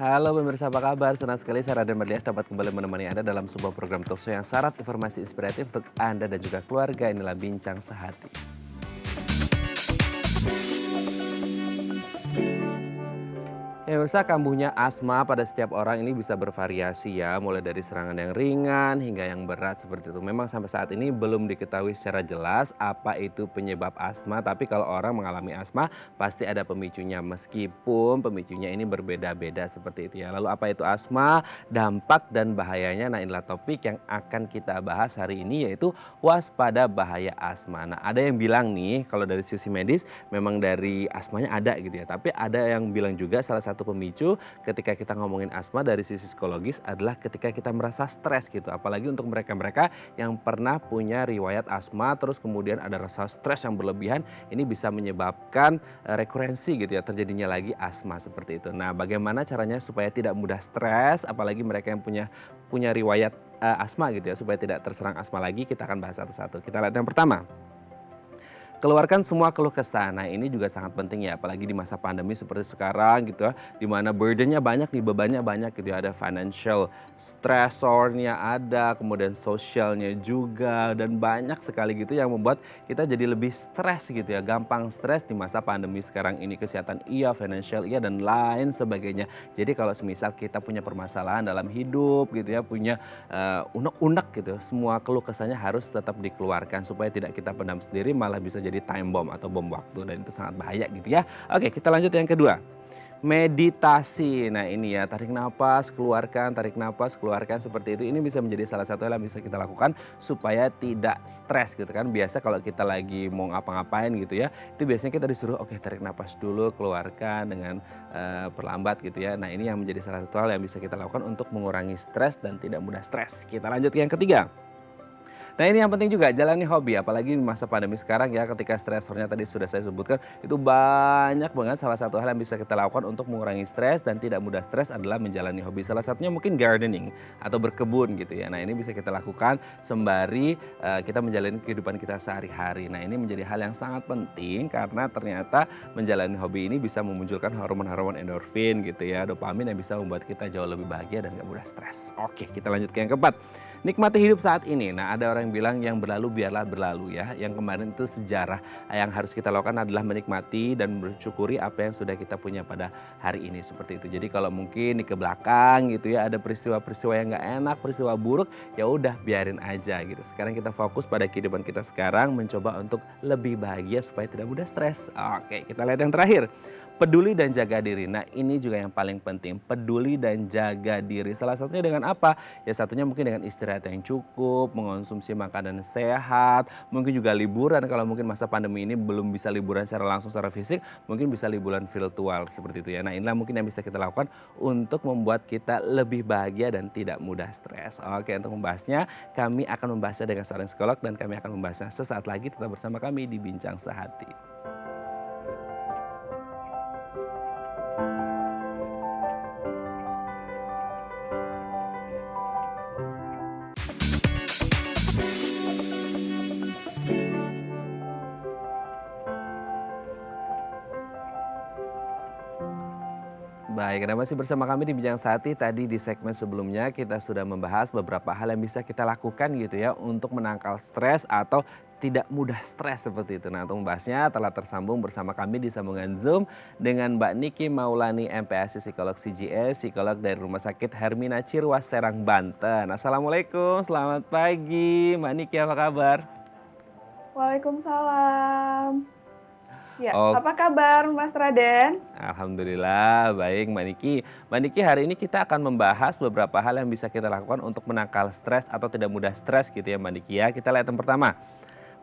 Halo pemirsa, apa kabar? Senang sekali saya Raden Mardias dapat kembali menemani Anda dalam sebuah program talkshow yang syarat informasi inspiratif untuk Anda dan juga keluarga. Inilah Bincang Sehati. Ya pemirsa, kambuhnya asma pada setiap orang ini bisa bervariasi ya, mulai dari serangan yang ringan hingga yang berat seperti itu. Memang sampai saat ini belum diketahui secara jelas apa itu penyebab asma, tapi kalau orang mengalami asma pasti ada pemicunya, meskipun pemicunya ini berbeda-beda seperti itu ya. Lalu apa itu asma, dampak dan bahayanya? Nah inilah topik yang akan kita bahas hari ini, yaitu waspada bahaya asma. Nah ada yang bilang nih, kalau dari sisi medis memang dari asmanya ada gitu ya, tapi ada yang bilang juga salah satu pemicu ketika kita ngomongin asma dari sisi psikologis adalah ketika kita merasa stres gitu. Apalagi untuk mereka-mereka yang pernah punya riwayat asma terus kemudian ada rasa stres yang berlebihan, ini bisa menyebabkan rekurensi gitu ya, terjadinya lagi asma seperti itu. Nah, bagaimana caranya supaya tidak mudah stres, apalagi mereka yang punya riwayat asma gitu ya, supaya tidak terserang asma lagi, kita akan bahas satu-satu. Kita lihat yang pertama. Keluarkan semua keluh kesah. Nah, ini juga sangat penting ya, apalagi di masa pandemi seperti sekarang gitu ya, di mana burden-nya banyak nih, bebannya banyak gitu ya. Ada financial stressornya ada, kemudian sosialnya juga, dan banyak sekali gitu yang membuat kita jadi lebih stres gitu ya, gampang stres di masa pandemi sekarang ini. Kesehatan iya, financial iya, dan lain sebagainya. Jadi kalau semisal kita punya permasalahan dalam hidup gitu ya, punya unek-unek gitu, semua keluh kesahnya harus tetap dikeluarkan supaya tidak kita pendam sendiri, malah bisa jadi time bomb atau bom waktu, dan itu sangat bahaya gitu ya. Oke, kita lanjut yang kedua. Meditasi. Nah ini ya, tarik nafas, keluarkan seperti itu. Ini bisa menjadi salah satu hal yang bisa kita lakukan supaya tidak stres gitu kan. Biasa kalau kita lagi mau ngapa-ngapain gitu ya, itu biasanya kita disuruh oke tarik nafas dulu, keluarkan dengan perlambat gitu ya. Nah ini yang menjadi salah satu hal yang bisa kita lakukan untuk mengurangi stres dan tidak mudah stres. Kita lanjut ke yang ketiga. Nah ini yang penting juga, jalani hobi, apalagi di masa pandemi sekarang ya, ketika stresornya tadi sudah saya sebutkan, itu banyak banget. Salah satu hal yang bisa kita lakukan untuk mengurangi stres dan tidak mudah stres adalah menjalani hobi. Salah satunya mungkin gardening atau berkebun gitu ya. Nah ini bisa kita lakukan sembari kita menjalani kehidupan kita sehari-hari. Nah ini menjadi hal yang sangat penting karena ternyata menjalani hobi ini bisa memunculkan hormon-hormon endorfin gitu ya, dopamin yang bisa membuat kita jauh lebih bahagia dan gak mudah stres. Oke, kita lanjut ke yang keempat. Nikmati hidup saat ini. Nah, ada orang yang bilang yang berlalu biarlah berlalu ya. Yang kemarin itu sejarah. Yang harus kita lakukan adalah menikmati dan bersyukuri apa yang sudah kita punya pada hari ini seperti itu. Jadi kalau mungkin di ke belakang gitu ya ada peristiwa-peristiwa yang nggak enak, peristiwa buruk, ya udah biarin aja gitu. Sekarang kita fokus pada kehidupan kita sekarang, mencoba untuk lebih bahagia supaya tidak mudah stres. Oke, kita lihat yang terakhir. Peduli dan jaga diri. Nah, ini juga yang paling penting. Peduli dan jaga diri. Salah satunya dengan apa? Ya satunya mungkin dengan istirahat yang cukup, mengonsumsi makanan sehat, mungkin juga liburan kalau mungkin masa pandemi ini belum bisa liburan secara langsung secara fisik, mungkin bisa liburan virtual seperti itu ya. Nah inilah mungkin yang bisa kita lakukan untuk membuat kita lebih bahagia dan tidak mudah stres. Oke, untuk membahasnya kami akan membahasnya dengan seorang psikolog dan kami akan membahasnya sesaat lagi. Tetap bersama kami di Bincang Sehati. Baik, Anda masih bersama kami di Bincang Sehati. Tadi di segmen sebelumnya kita sudah membahas beberapa hal yang bisa kita lakukan gitu ya untuk menangkal stres atau tidak mudah stres seperti itu. Nah, untuk membahasnya telah tersambung bersama kami di sambungan Zoom dengan Mbak Niki Maulani MPASI Psikolog CGS, psikolog dari Rumah Sakit Hermina Cirwas Serang, Banten. Assalamualaikum, selamat pagi Mbak Niki, apa kabar? Waalaikumsalam. Ya, Oh, apa kabar Mas Raden? Alhamdulillah, baik Mbak Niki. Mbak Niki, hari ini kita akan membahas beberapa hal yang bisa kita lakukan untuk menangkal stres atau tidak mudah stres gitu ya Mbak Niki ya. Kita lihat yang pertama,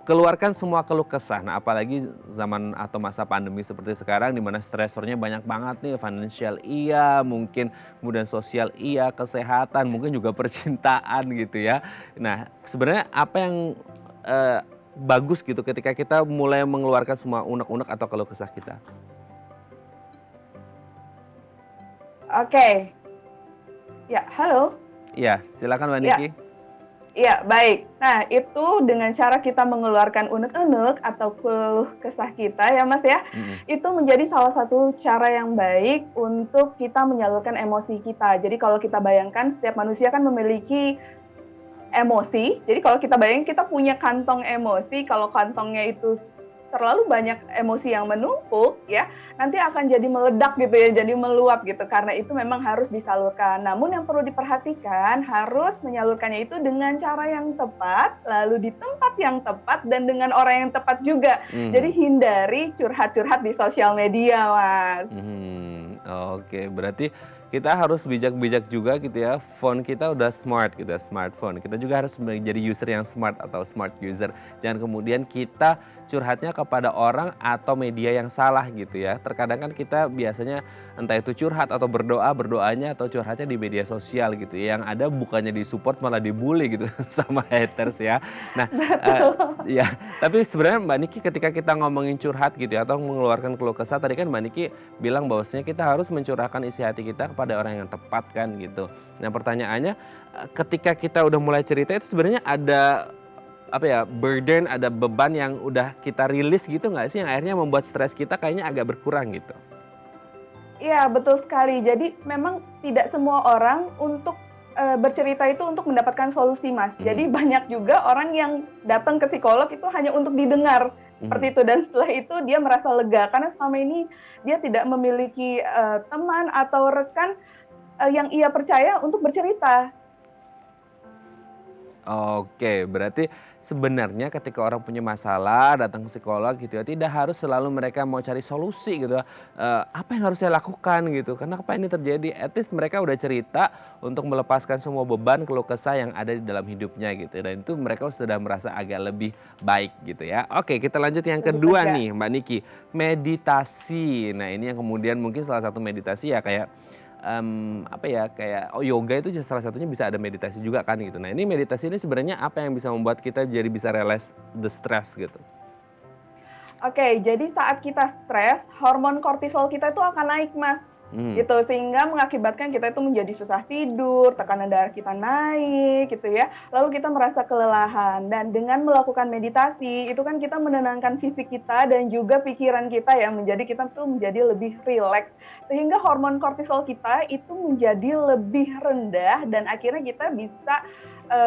keluarkan semua keluh kesah. Nah, apalagi zaman atau masa pandemi seperti sekarang di mana stresornya banyak banget nih, financial iya, mungkin kemudian sosial iya, kesehatan, mungkin juga percintaan gitu ya. Nah, sebenarnya apa yang eh, bagus gitu ketika kita mulai mengeluarkan semua unek-unek atau keluh kesah kita? Oke. Ya, halo. Iya, silakan Mbak Ya, Niki. Iya, baik. Nah, itu dengan cara kita mengeluarkan unek-unek atau keluh kesah kita ya, Mas, ya, Mhm. itu menjadi salah satu cara yang baik untuk kita menyalurkan emosi kita. Jadi kalau kita bayangkan setiap manusia kan memiliki emosi, jadi kalau kita bayangin kita punya kantong emosi, kalau kantongnya itu terlalu banyak emosi yang menumpuk ya, nanti akan jadi meledak gitu ya, jadi meluap gitu, karena itu memang harus disalurkan. Namun yang perlu diperhatikan, harus menyalurkannya itu dengan cara yang tepat, lalu di tempat yang tepat, dan dengan orang yang tepat juga. Jadi Mmm. hindari curhat-curhat di sosial media, Mas. Oke, berarti kita harus bijak-bijak juga gitu ya, phone kita udah smart gitu ya, smartphone. Kita juga harus menjadi user yang smart atau smart user. Jangan kemudian kita curhatnya kepada orang atau media yang salah gitu ya. Terkadang kan kita biasanya entah itu curhat atau berdoa, berdoanya atau curhatnya di media sosial gitu ya, yang ada bukannya di-support malah dibully gitu sama haters ya. Nah, eee, Betul. ya, tapi sebenarnya Mbak Niki ketika kita ngomongin curhat gitu ya atau mengeluarkan keluh kesah, tadi kan Mbak Niki bilang bahwasanya kita harus mencurahkan isi hati kita kepada orang yang tepat kan gitu. Nah pertanyaannya, ketika kita udah mulai cerita itu sebenarnya ada, apa ya, burden, ada beban yang udah kita rilis gitu nggak sih yang akhirnya membuat stres kita kayaknya agak berkurang gitu? Iya, betul sekali. Jadi memang tidak semua orang untuk, bercerita itu untuk mendapatkan solusi, Mas. Mhm, Jadi banyak juga orang yang datang ke psikolog itu hanya untuk didengar, seperti mhm. itu. Dan setelah itu dia merasa lega, karena selama ini dia tidak memiliki, teman atau rekan, yang ia percaya untuk bercerita. Oke, berarti sebenarnya ketika orang punya masalah datang ke psikolog gitu ya, tidak harus selalu mereka mau cari solusi gitu ya, apa yang harus saya lakukan gitu, kenapa ini terjadi, at least mereka udah cerita untuk melepaskan semua beban, keluh kesah yang ada di dalam hidupnya gitu, dan itu mereka sudah merasa agak lebih baik gitu ya. Oke, kita lanjut yang Lebih kedua lega. nih Mbak Niki, meditasi. Nah ini yang kemudian mungkin salah satu meditasi ya kayak apa ya, kayak yoga itu salah satunya bisa ada meditasi juga kan gitu. Nah ini meditasi ini sebenarnya apa yang bisa membuat kita jadi bisa realize the stress gitu? Oke, jadi saat kita stres, hormon kortisol kita itu akan naik, Mas. Mmm, Gitu, sehingga mengakibatkan kita itu menjadi susah tidur, tekanan darah kita naik gitu ya, lalu kita merasa kelelahan. Dan dengan melakukan meditasi, itu kan kita menenangkan fisik kita dan juga pikiran kita ya, menjadi kita tuh menjadi lebih rileks. Sehingga hormon kortisol kita itu menjadi lebih rendah dan akhirnya kita bisa,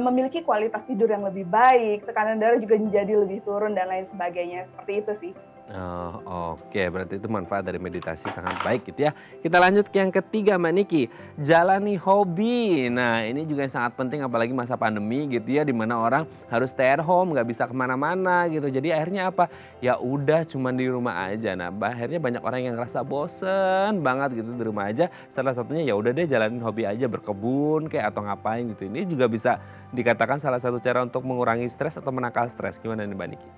memiliki kualitas tidur yang lebih baik, tekanan darah juga menjadi lebih turun dan lain sebagainya, seperti itu sih. oh oke, berarti itu manfaat dari meditasi sangat baik gitu ya. Kita lanjut ke yang ketiga Mbak Niki, jalani hobi. Nah ini juga yang sangat penting apalagi masa pandemi gitu ya, di mana orang harus stay at home, nggak bisa kemana mana gitu. Jadi akhirnya apa, ya udah cuman di rumah aja. Nah akhirnya banyak orang yang ngerasa bosen banget gitu di rumah aja, salah satunya ya udah deh jalanin hobi aja, berkebun kayak atau ngapain gitu. Ini juga bisa dikatakan salah satu cara untuk mengurangi stres atau menangkal stres, gimana nih Mbak Niki?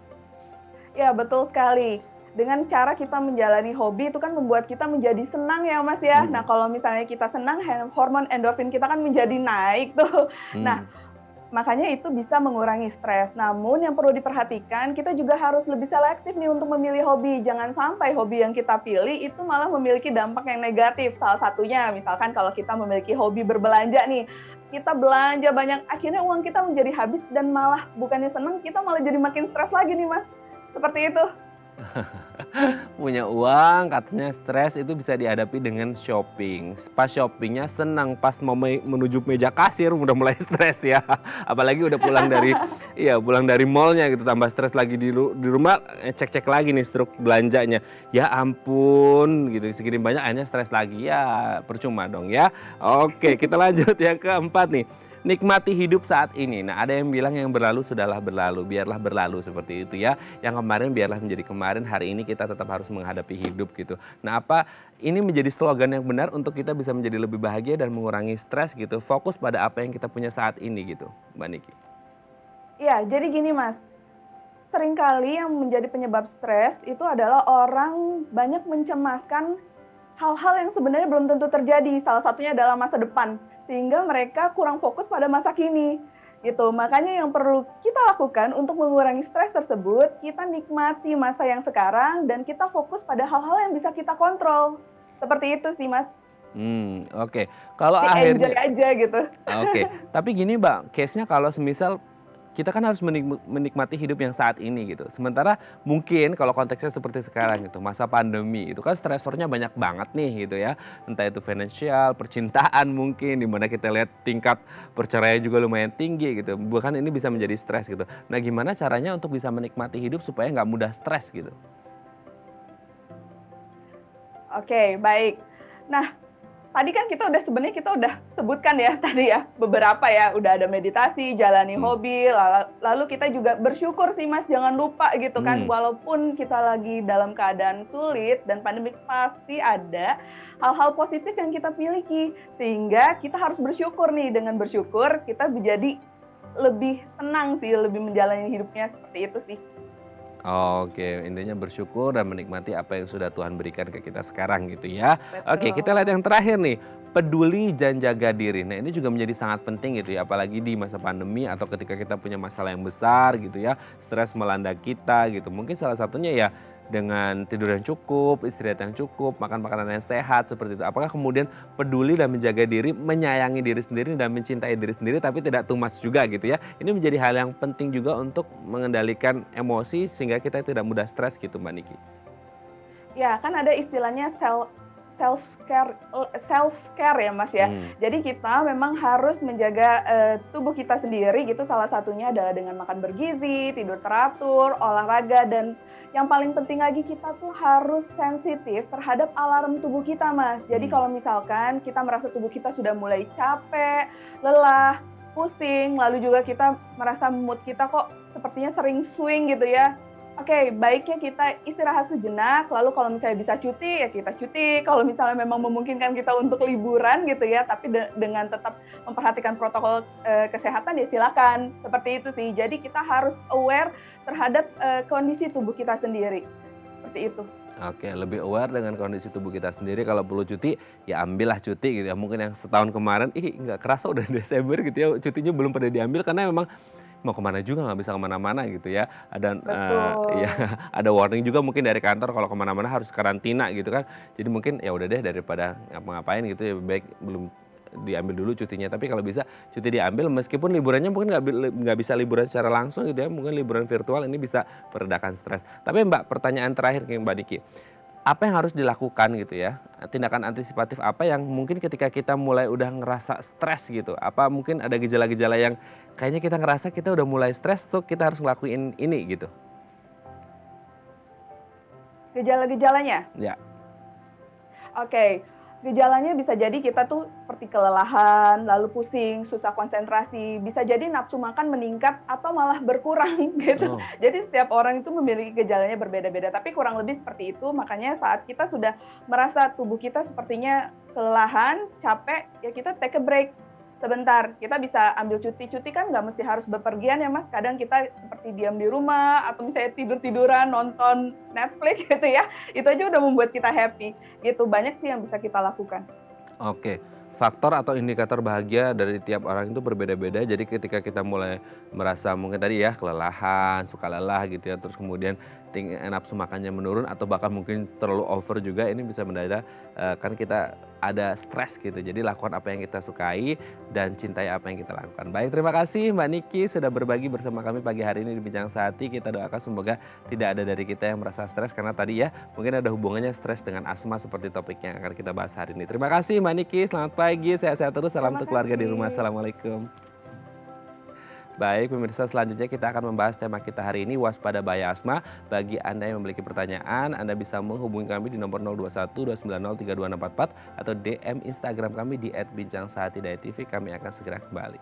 Ya, betul sekali. Dengan cara kita menjalani hobi itu kan membuat kita menjadi senang ya, Mas, ya. Nah, Mhm, kalau misalnya kita senang, hormon endorfin kita kan menjadi naik tuh. Nah, mmm. makanya itu bisa mengurangi stres. Namun yang perlu diperhatikan, kita juga harus lebih selektif nih untuk memilih hobi. Jangan sampai hobi yang kita pilih itu malah memiliki dampak yang negatif. Salah satunya, misalkan kalau kita memiliki hobi berbelanja nih, kita belanja banyak, akhirnya uang kita menjadi habis dan malah bukannya senang, kita malah jadi makin stres lagi nih, Mas. Seperti itu. Punya uang, katanya stres itu bisa dihadapi dengan shopping. Pas shoppingnya senang, pas mau menuju meja kasir udah mulai stres ya. Apalagi udah pulang dari iya, pulang dari mall-nya gitu, tambah stres lagi di rumah, cek-cek lagi nih struk belanjanya. Ya ampun gitu, segini banyak akhirnya stres lagi, ya percuma dong ya. Oke, kita lanjut yang keempat nih. Nikmati hidup saat ini. Nah, ada yang bilang yang berlalu sudahlah berlalu, biarlah berlalu seperti itu ya. Yang kemarin biarlah menjadi kemarin, hari ini kita tetap harus menghadapi hidup gitu. Nah, apa ini menjadi slogan yang benar untuk kita bisa menjadi lebih bahagia dan mengurangi stres gitu. Fokus pada apa yang kita punya saat ini gitu, Mbak Niki. Iya, jadi gini, Mas, seringkali yang menjadi penyebab stres itu adalah orang banyak mencemaskan hal-hal yang sebenarnya belum tentu terjadi, salah satunya adalah masa depan, sehingga mereka kurang fokus pada masa kini, gitu. Makanya yang perlu kita lakukan untuk mengurangi stres tersebut, kita nikmati masa yang sekarang dan kita fokus pada hal-hal yang bisa kita kontrol. Seperti itu sih, Mas. Oke. Kalau enjoy akhirnya aja gitu. oke, tapi gini Mbak, case-nya kalau semisal kita kan harus menikmati hidup yang saat ini gitu. Sementara mungkin kalau konteksnya seperti sekarang gitu, masa pandemi itu kan stresornya banyak banget nih gitu ya. Entah itu finansial, percintaan mungkin, di mana kita lihat tingkat perceraian juga lumayan tinggi gitu. Bahkan ini bisa menjadi stres gitu. Nah gimana caranya untuk bisa menikmati hidup supaya nggak mudah stres gitu? Oke, baik. Nah, tadi kan sebenarnya kita udah sebutkan ya tadi ya, beberapa ya, udah ada meditasi, jalani Hmm. hobi, lalu kita juga bersyukur sih Mas, jangan lupa gitu kan, Hmm. walaupun kita lagi dalam keadaan sulit dan pandemi pasti ada hal-hal positif yang kita miliki, sehingga kita harus bersyukur nih, dengan bersyukur kita menjadi lebih tenang sih, lebih menjalani hidupnya seperti itu sih. Oke, intinya bersyukur dan menikmati apa yang sudah Tuhan berikan ke kita sekarang gitu ya. Oke, kita lihat Betul. yang terakhir nih, peduli dan jaga diri. Nah, ini juga menjadi sangat penting gitu ya, apalagi di masa pandemi atau ketika kita punya masalah yang besar gitu ya, stres melanda kita gitu. Mungkin salah satunya ya dengan tidur yang cukup, istirahat yang cukup, makan makanan yang sehat seperti itu. Apakah kemudian peduli dan menjaga diri, menyayangi diri sendiri dan mencintai diri sendiri tapi tidak too much juga gitu ya. Ini menjadi hal yang penting juga untuk mengendalikan emosi sehingga kita tidak mudah stres gitu Mbak Niki. Ya, kan ada istilahnya self care ya, Mas, ya. Hmm. Jadi kita memang harus menjaga, tubuh kita sendiri gitu, salah satunya adalah dengan makan bergizi, tidur teratur, olahraga, dan yang paling penting lagi kita tuh harus sensitif terhadap alarm tubuh kita, Mas. Jadi Hmm. kalau misalkan kita merasa tubuh kita sudah mulai capek, lelah, pusing, lalu juga kita merasa mood kita kok sepertinya sering swing gitu ya, oke, baiknya kita istirahat sejenak, lalu kalau misalnya bisa cuti, ya kita cuti. Kalau misalnya memang memungkinkan kita untuk liburan gitu ya, tapi dengan tetap memperhatikan protokol, kesehatan, ya silakan. Seperti itu sih. Jadi kita harus aware terhadap, kondisi tubuh kita sendiri. Seperti itu. Oke, lebih aware dengan kondisi tubuh kita sendiri. Kalau perlu cuti, ya ambillah cuti gitu ya. Mungkin yang setahun kemarin, ih nggak kerasa udah Desember gitu ya, cutinya belum pada diambil karena memang mau kemana juga nggak bisa kemana-mana gitu ya. Ada iya, Betul. ada warning juga mungkin dari kantor kalau kemana-mana harus karantina gitu kan. Jadi mungkin ya udah deh daripada ngapa-ngapain gitu ya lebih baik belum diambil dulu cutinya. Tapi kalau bisa cuti diambil meskipun liburannya mungkin nggak bisa liburan secara langsung gitu ya, mungkin liburan virtual ini bisa meredakan stres. Tapi Mbak, pertanyaan terakhir ke Mbak Niki, apa yang harus dilakukan gitu ya, tindakan antisipatif apa yang mungkin ketika kita mulai udah ngerasa stres gitu, apa mungkin ada gejala-gejala yang kayaknya kita ngerasa kita udah mulai stres, so kita harus ngelakuin ini gitu? Gejala-gejalanya? Ya. Oke, gejalanya bisa jadi kita tuh seperti kelelahan, lalu pusing, susah konsentrasi, bisa jadi nafsu makan meningkat atau malah berkurang gitu. Oh. Jadi setiap orang itu memiliki gejalanya berbeda-beda, tapi kurang lebih seperti itu. Makanya saat kita sudah merasa tubuh kita sepertinya kelelahan, capek, ya kita take a break sebentar. Kita bisa ambil cuti. Cuti kan nggak mesti harus bepergian ya Mas. Kadang kita seperti diam di rumah atau misalnya tidur-tiduran, nonton Netflix gitu ya. Itu aja udah membuat kita happy gitu, banyak sih yang bisa kita lakukan. Oke, faktor atau indikator bahagia dari tiap orang itu berbeda-beda. Jadi ketika kita mulai merasa mungkin tadi ya kelelahan, suka lelah gitu ya, terus kemudian nafsu makannya menurun atau bahkan mungkin terlalu over juga, ini bisa mendadak kan kita ada stres gitu. Jadi lakukan apa yang kita sukai dan cintai apa yang kita lakukan. Baik, terima kasih Mbak Niki sudah berbagi bersama kami pagi hari ini di Bincang Sehati. Kita doakan semoga tidak ada dari kita yang merasa stres karena tadi ya mungkin ada hubungannya stres dengan asma seperti topik yang akan kita bahas hari ini. Terima kasih Mbak Niki, selamat pagi, sehat-sehat terus, salam Terima untuk keluarga di rumah. kasih. Assalamualaikum. Baik, pemirsa, selanjutnya kita akan membahas tema kita hari ini, waspada bahaya asma. Bagi Anda yang memiliki pertanyaan, Anda bisa menghubungi kami di nomor 021 290 32644 atau DM Instagram kami di @bincangsahatidayatv. Kami akan segera kembali.